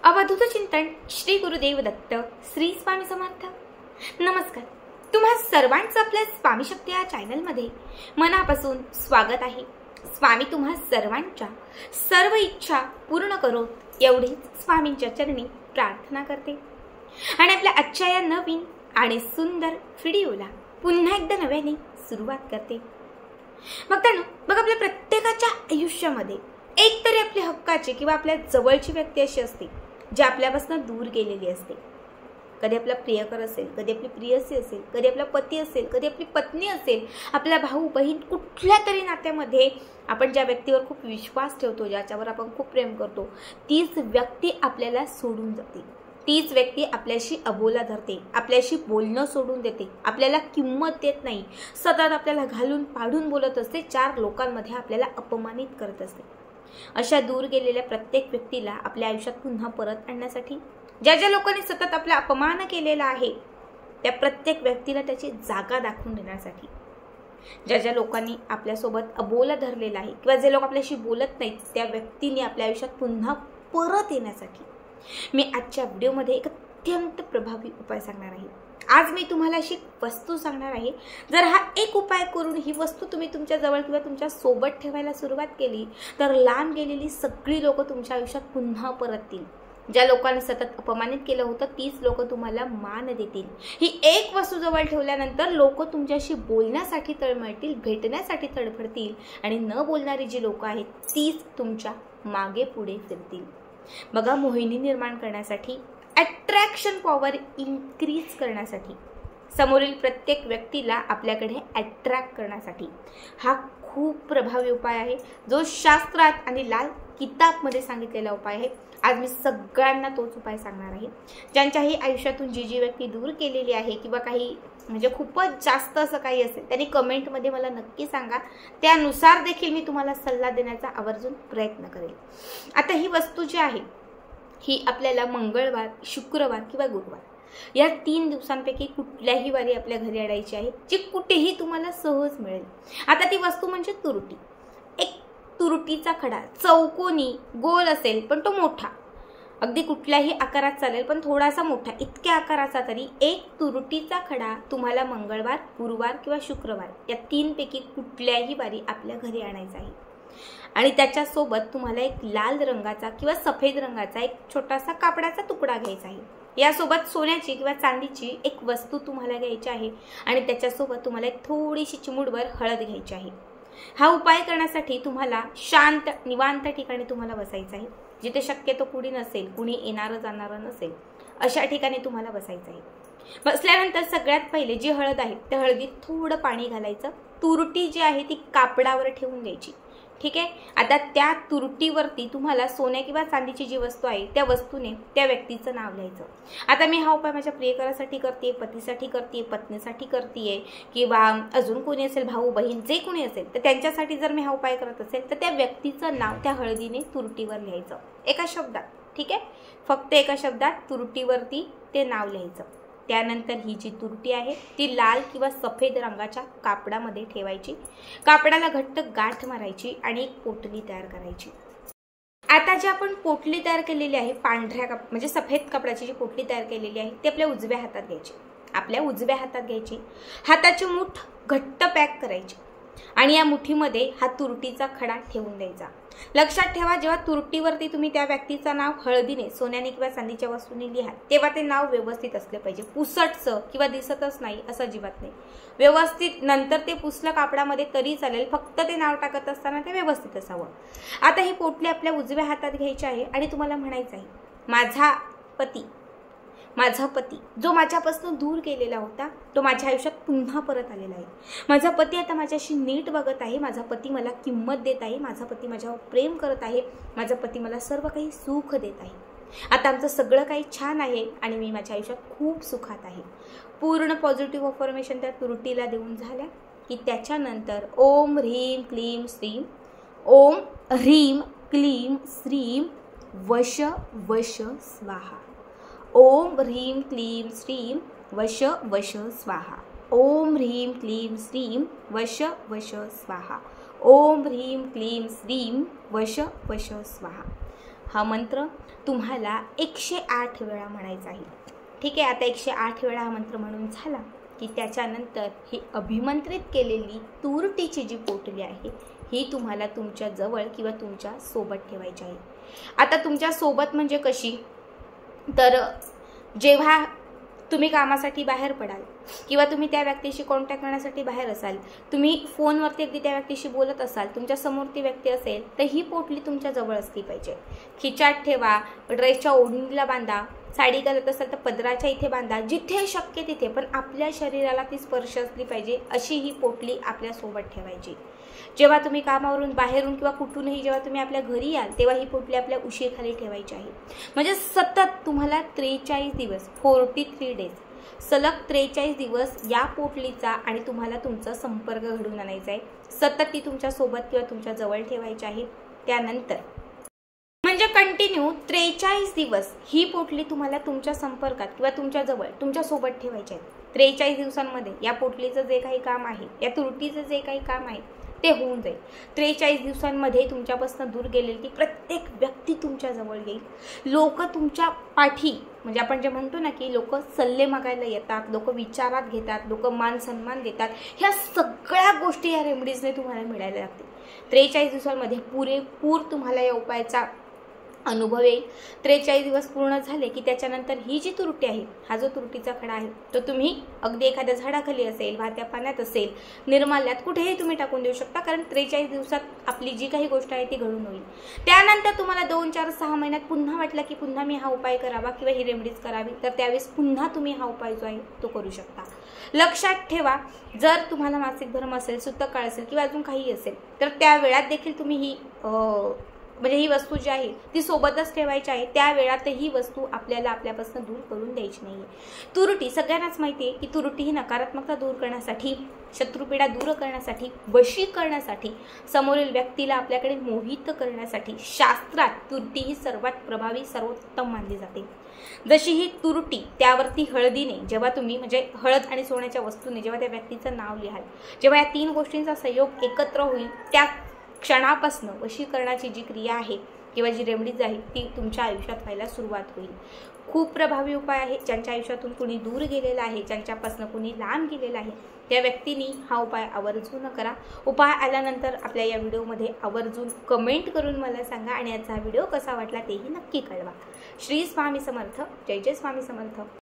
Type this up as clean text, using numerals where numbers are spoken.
अवधूत चिंतन श्री गुरुदेव दत्त श्री स्वामी समर्थ। नमस्कार, तुम्हा सर्वांचं आपल्या स्वामी शक्ती या चॅनलमध्ये मनापासून स्वागत आहे। स्वामी तुम्हा सर्वांच्या सर्व इच्छा पूर्ण करो एवढीच स्वामींच्या चरणी प्रार्थना करते आणि आपल्या आजच्या या नवीन आणि सुंदर व्हिडिओला पुन्हा एकदा नव्याने सुरुवात करते। बघ आपल्या प्रत्येकाच्या आयुष्यामध्ये एक तरी आपल्या हक्काची किंवा आपल्या जवळची व्यक्ती अशी असते जी आपल्यापासून दूर गेलेली असते। कधी आपला प्रियकर असेल, कधी आपली प्रियसी असेल, कधी आपला पती असेल, कधी आपली पत्नी असेल, आपला भाऊ बहीण, कुठल्या तरी नात्यामध्ये आपण ज्या व्यक्तीवर खूप विश्वास ठेवतो, ज्याच्यावर आपण खूप प्रेम करतो, तीच व्यक्ती आपल्याला सोडून जाते। तीच व्यक्ती आपल्याशी अबोला धरते, आपल्याशी बोलणं सोडून देते, आपल्याला किंमत देत नाही, सतत आपल्याला घालून पाडून बोलत असते, चार लोकांमध्ये आपल्याला अपमानित करत असते। अशा दूर गेलेल्या प्रत्येक व्यक्तीला आपल्या आयुष्यात पुन्हा परत आणण्यासाठी, ज्या लोकांनी सतत आपला अपमान केलेला आहे त्या प्रत्येक व्यक्तीला त्याची जागा दाखवून देण्यासाठी, ज्या लोकांनी आपल्यासोबत अबोला धरलेला आहे किंवा जे लोक आपल्याशी बोलत नाहीत त्या व्यक्तींनी आपल्या आयुष्यात पुन्हा परत येण्यासाठी मी आजच्या व्हिडिओमध्ये एक अत्यंत प्रभावी उपाय सांगणार आहे। आज मी तुम्हाला अशी वस्तू सांगणार आहे, जर हा एक उपाय करून ही वस्तू तुम्ही तुमच्या जवळ किंवा तुमच्या सोबत ठेवायला सुरुवात केली तर लांब गेलेली सगळी लोक तुमच्या आयुष्यात पुन्हा परततील। ज्या लोकांनी सतत अपमानित केलं होतं तीच लोक तुम्हाला मान देतील। ही एक वस्तू जवळ ठेवल्यानंतर लोक तुमच्याशी बोलण्यासाठी तळमळतील, भेटण्यासाठी तडफडतील आणि न बोलणारी जी लोक आहेत तीच तुमच्या मागे पुढे फिरतील। बघा, मोहिनी निर्माण करण्यासाठी, अट्रॅक्शन पॉवर इन्क्रीज करण्यासाठी, समोरील प्रत्येक व्यक्तीला आपल्याकडे अट्रॅक्ट करण्यासाठी हा खूप प्रभावी उपाय आहे, जो शास्त्रात आणि लाल किताबमध्ये सांगितलेला उपाय आहे। आज मी सगळ्यांना तोच उपाय सांगणार आहे। ज्यांच्याही आयुष्यातून जी व्यक्ती दूर केलेली आहे किंवा काही म्हणजे खूपच जास्त असं काही असेल त्यांनी कमेंटमध्ये मला नक्की सांगा, त्यानुसार देखील मी तुम्हाला सल्ला देण्याचा आवर्जून प्रयत्न करेल। आता ही वस्तू जी आहे ही आपल्याला मंगळवार, शुक्रवार किंवा गुरुवार या 3 दिवसांपैकी कुठल्याही वारी आपल्या घरी आणायची आहे, जी कुठेही तुम्हाला सहज मिळेल। आता ती वस्तू म्हणजे तुरटी। एक तुरटीचा खडा, चौकोनी गोल असेल पण तो मोठा, अगदी कुठल्याही आकारात चालेल पण थोडासा मोठा, इतक्या आकाराचा तरी एक तुरटीचा खडा तुम्हाला मंगळवार, गुरुवार किंवा शुक्रवार या 3 पैकी कुठल्याही वारी आपल्या घरी आणायचा आहे। आणि त्याच्यासोबत तुम्हाला एक लाल रंगाचा किंवा सफेद रंगाचा एक छोटासा कापडाचा तुकडा घ्यायचा आहे। यासोबत सोन्याची किंवा चांदीची एक वस्तू तुम्हाला घ्यायची आहे आणि त्याच्यासोबत तुम्हाला एक थोडीशी चिमूटभर हळद घ्यायची आहे। हा उपाय करण्यासाठी तुम्हाला शांत निवांत ठिकाणी तुम्हाला बसायचं आहे, जिथे शक्यतो कुणी नसेल, कुणी येणारं जाणारं नसेल अशा ठिकाणी तुम्हाला बसायचं आहे। बसल्यानंतर सगळ्यात पहिले जी हळद आहे त्या हळदीत थोडं पाणी घालायचं, तुरटी जी आहे ती कापडावर ठेवून द्यायची। ठीक आहे, आता त्या तुरटीवरती तुम्हाला सोन्या किंवा चांदीची जी वस्तू आहे त्या वस्तूने त्या व्यक्तीचं नाव लिहायचं। आता मी हा उपाय माझ्या प्रियकरासाठी करते, पतीसाठी करते, पत्नीसाठी करते किंवा अजून कोणी असेल, भाऊ बहीण जे कोणी असेल तर त्यांच्यासाठी जर मी हा उपाय करत असेल तर त्या व्यक्तीचं नाव त्या हळदीने तुरटीवर लिहायचं, एका शब्दात। ठीक आहे, फक्त एका शब्दात तुरटीवरती ते नाव लिहायचं। त्यानंतर ही जी तुरटी आहे ती लाल किंवा सफेद रंगाच्या कापडामध्ये ठेवायची, कापडाला घट्ट गाठ मारायची आणि एक पोटली तयार करायची। आता जी आपण पोटली तयार केलेली आहे, पांढऱ्या म्हणजे सफेद कपड्याची जी पोटली तयार केलेली आहे ती आपल्या उजव्या हातात घ्यायची। आपल्या उजव्या हातात घ्यायची, हाताची मूठ घट्ट पॅक करायची आणि या मुठीमध्ये हा तुरटीचा खडा ठेवून द्यायचा। लक्षात ठेवा, जेव्हा तुरटीवरती तुम्ही त्या व्यक्तीचं नाव हळदीने, सोन्याने किंवा चांदीच्या वस्तूने लिहा तेव्हा ते नाव व्यवस्थित असले पाहिजे, पुसटचं किंवा दिसतच नाही असं अजिबात नाही, व्यवस्थित। नंतर ते पुसलं कापडामध्ये तरी चालेल, फक्त ते नाव टाकत असताना ते व्यवस्थित असावं। आता ही पोटली आपल्या उजव्या हातात घ्यायची आहे आणि तुम्हाला म्हणायचं आहे, माझा पती जो माझ्यापासून दूर गेलेला होता तो माझ्या आयुष्यात पुन्हा परत आलेला आहे। माझा पती आता माझ्याशी नीट वागत आहे, माझा पती मला किंमत देत आहे, माझा पती माझ्यावर प्रेम करत आहे, माझा पती मला सर्व काही सुख देत आहे। आता आमचं सगळं काही छान आहे आणि मी माझ्या आयुष्यात खूप सुखात आहे। पूर्ण पॉझिटिव्ह अफर्मेशन त्या तुरटीला देऊन झाल्या की त्याच्यानंतर ओम ह्रीम क्लीम श्रीम, ओम ह्रीम क्लीम श्रीम वश वश स्वाहा, ओम ह्रीम क्लीम श्रीम वश वश स्वाहा, ओम ह्रीम क्लीम श्रीम वश वश स्वाहा, ओम ह्रीम क्लीम श्रीम वश वश स्वाहा। हा मंत्र तुम्हाला 108 वेळा म्हणायचा आहे. ठीक आहे, आता 108 वेळा हा मंत्र म्हणून झाला की त्याच्यानंतर ही अभिमंत्रित केलेली तुरटीची जी पोटली आहे ही तुम्हाला तुमच्या जवळ किंवा तुमच्या सोबत ठेवायची आहे. आता तुमच्या सोबत म्हणजे कशी, तर जेव्हा तुम्ही कामासाठी बाहेर पडाल किंवा तुम्ही त्या व्यक्तीशी कॉन्टॅक्ट करण्यासाठी बाहेर असाल, तुम्ही फोनवरती अगदी त्या व्यक्तीशी बोलत असाल, तुमच्या समोर ती व्यक्ती असेल, तर ही पोटली तुमच्या जवळ असली पाहिजे. खिचात ठेवा, ड्रेसच्या ओढणीला बांधा, साडी घालत असाल तर पदराच्या इथे बांधा, जिथे शक्य तिथे, पण आपल्या शरीराला ती स्पर्श असली पाहिजे अशी ही पोटली आपल्यासोबत ठेवायची. जेव्हा तुम्ही कामावरून बाहेरून किंवा कुठूनही जेव्हा तुम्ही आपल्या घरी याल तेव्हा ही पोटली आपल्या उशीखाली ठेवायची आहे. म्हणजे सतत तुम्हाला 43 दिवस 43 डेज सलग 43 दिवस या पोटलीचा आणि तुम्हाला तुमचा संपर्क घडवून आणायचा आहे. सतत ती तुमच्या सोबत किंवा तुमच्या जवळ ठेवायची आहे. त्यानंतर म्हणजे कंटिन्यू 43 दिवस ही पोटली तुम्हाला तुमच्या संपर्कात किंवा तुमच्या जवळ तुमच्या सोबत ठेवायची आहे. 43 दिवसांमध्ये या पोटलीचं जे काही काम आहे, या तुरटीचं जे काही काम आहे ते होऊन जाईल. 43 दिवसांमध्ये तुमच्यापासून दूर गेलेली ती प्रत्येक व्यक्ती तुमच्या जवळ येईल. लोक तुमच्या पाठी, म्हणजे आपण जे म्हणतो ना की लोक सल्ले मागायला येतात, लोक विचारात घेतात, लोक मान सन्मान देतात, ह्या सगळ्या गोष्टी या रेमेडीजने तुम्हाला मिळायला लागतील. 43 दिवसांमध्ये पुरेपूर तुम्हाला या उपायाचा अनुभव येईल. 43 दिवस पूर्ण झाले की त्याच्यानंतर ही जी तुरटी आहे, हा जो तुरटीचा खडा आहे तो तुम्ही अगदी एखाद्या झाडाखाली असेल, वाहत्या पाण्यात असेल, निर्माल्यात, कुठेही तुम्ही टाकून देऊ शकता, कारण 43 दिवसात आपली जी काही गोष्ट आहे ती घडून होईल. त्यानंतर तुम्हाला 2, 4, 6 महिन्यात पुन्हा वाटलं की पुन्हा मी हा उपाय करावा किंवा ही रेमेडीज करावी, तर त्यावेळेस पुन्हा तुम्ही हा उपाय जो आहे तो करू शकता. लक्षात ठेवा, जर तुम्हाला मासिक धर्म असेल, सुतक काळ असेल किंवा अजून काही असेल तर त्या वेळात देखील तुम्ही ही वस्तू जी आहे ती सोबतच ठेवायची आहे. त्या वेळात ही वस्तू आपल्याला आपल्यापासून दूर करून द्यायची नाहीये. तुरटी सगळ्यांनाच माहिती आहे की तुरटी ही नकारात्मकता दूर करण्यासाठी, शत्रुपीडा दूर करण्यासाठी, वशी करण्यासाठी, समोरील व्यक्तीला आपल्याकडे मोहित करण्यासाठी शास्त्रात तुरटी ही सर्वात प्रभावी, सर्वोत्तम मानली जाते. जशी ही तुरटी त्यावरती हळदीने, जेव्हा तुम्ही म्हणजे हळद आणि सोन्याच्या वस्तूने जेव्हा त्या व्यक्तीचं नाव लिहाल, जेव्हा या 3 गोष्टींचा संयोग एकत्र होईल, त्या क्षणापासून वशीकरणाची जी क्रिया आहे किंवा जी रेमेडीज आहे ती तुमच्या आयुष्यात व्हायला सुरुवात होईल. खूप प्रभावी उपाय आहे. ज्यांच्या आयुष्यातून कुणी दूर गेलेला आहे, ज्यांच्यापासून कुणी लांब गेलेला आहे, त्या व्यक्तींनी हा उपाय आवर्जून करा. उपाय आल्यानंतर आपल्या या व्हिडिओमध्ये आवर्जून कमेंट करून मला सांगा आणि याचा व्हिडिओ कसा वाटला तेही नक्की कळवा. श्री स्वामी समर्थ. जय जय स्वामी समर्थ.